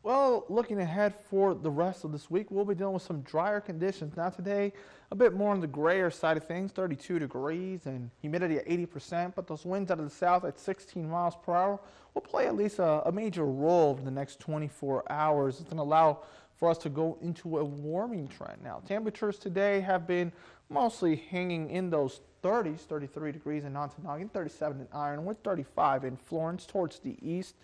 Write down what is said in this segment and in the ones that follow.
Well, looking ahead for the rest of this week, we'll be dealing with some drier conditions. Now today, a bit more on the grayer side of things, 32 degrees and humidity at 80%, but those winds out of the south at 16 miles per hour will play at least a major role over the next 24 hours. It's going to allow for us to go into a warming trend. Now, temperatures today have been mostly hanging in those 30s, 33 degrees in Montagnard, 37 in Ironwood, 35 in Florence towards the east.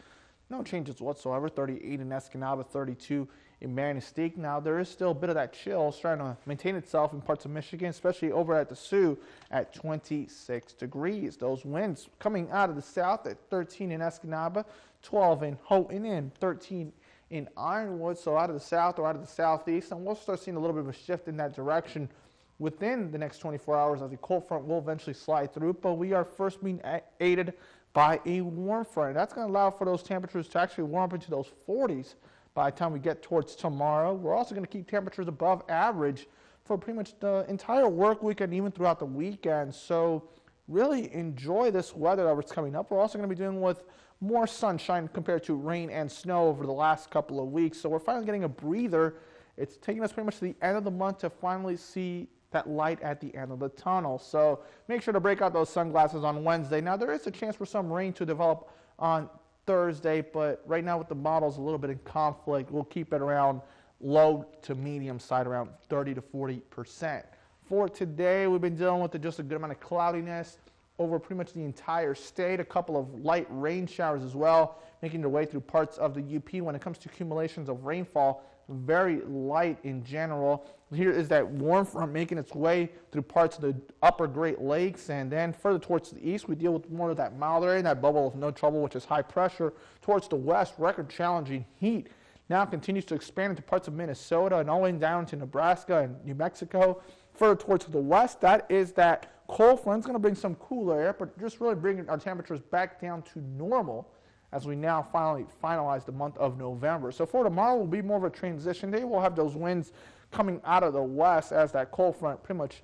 No changes whatsoever, 38 in Escanaba, 32 in Manistique. Now, there is still a bit of that chill starting to maintain itself in parts of Michigan, especially over at the Sioux at 26 degrees. Those winds coming out of the south at 13 in Escanaba, 12 in Houghton, and 13 in Ironwood, so out of the south or out of the southeast. And we'll start seeing a little bit of a shift in that direction within the next 24 hours as the cold front will eventually slide through. But we are first being aided by a warm front. That's going to allow for those temperatures to actually warm up into those 40s by the time we get towards tomorrow. We're also going to keep temperatures above average for pretty much the entire work week and even throughout the weekend. So really enjoy this weather that's coming up. We're also going to be dealing with more sunshine compared to rain and snow over the last couple of weeks. So we're finally getting a breather. It's taking us pretty much to the end of the month to finally see that light at the end of the tunnel. So make sure to break out those sunglasses on Wednesday. Now, there is a chance for some rain to develop on Thursday, but right now with the models a little bit in conflict, we'll keep it around low to medium side, around 30 to 40%. For today, we've been dealing with just a good amount of cloudiness over pretty much the entire state. A couple of light rain showers as well, making their way through parts of the UP. When it comes to accumulations of rainfall, very light in general. Here is that warm front making its way through parts of the upper Great Lakes, and then further towards the east, we deal with more of that milder area, that bubble of no trouble, which is high pressure. Towards the west, record challenging heat now continues to expand into parts of Minnesota and all the way down to Nebraska and New Mexico. Further towards the west, that is that cold front. It's going to bring some cooler air, but just really bringing our temperatures back down to normal as we now finally finalize the month of November. So for tomorrow will be more of a transition day. We'll have those winds coming out of the west as that cold front pretty much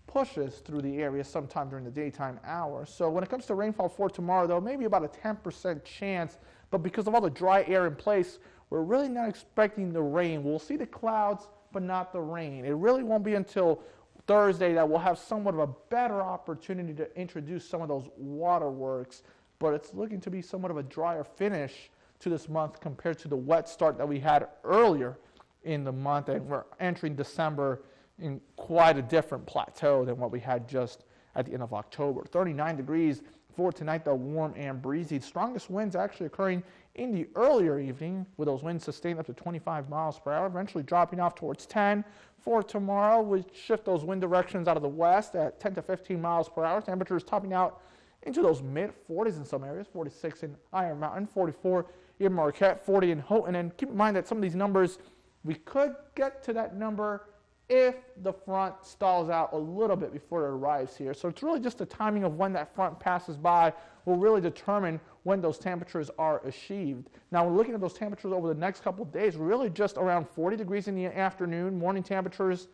pushes through the area sometime during the daytime hours. So when it comes to rainfall for tomorrow, though, maybe about a 10% chance, but because of all the dry air in place, we're really not expecting the rain. We'll see the clouds, but not the rain. It really won't be until Thursday that we'll have somewhat of a better opportunity to introduce some of those waterworks, but it's looking to be somewhat of a drier finish to this month compared to the wet start that we had earlier in the month, and we're entering December in quite a different plateau than what we had just at the end of October. 39 degrees for tonight, though, warm and breezy. The strongest winds actually occurring in the earlier evening, with those winds sustained up to 25 miles per hour, eventually dropping off towards 10. For tomorrow, we shift those wind directions out of the west at 10 to 15 miles per hour. Temperatures topping out into those mid-40s in some areas, 46 in Iron Mountain, 44 in Marquette, 40 in Houghton. And keep in mind that some of these numbers, we could get to that number if the front stalls out a little bit before it arrives here. So it's really just the timing of when that front passes by will really determine when those temperatures are achieved. Now, we're looking at those temperatures over the next couple of days, really just around 40 degrees in the afternoon, morning temperatures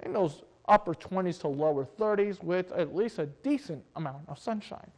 in those upper 20s to lower 30s with at least a decent amount of sunshine.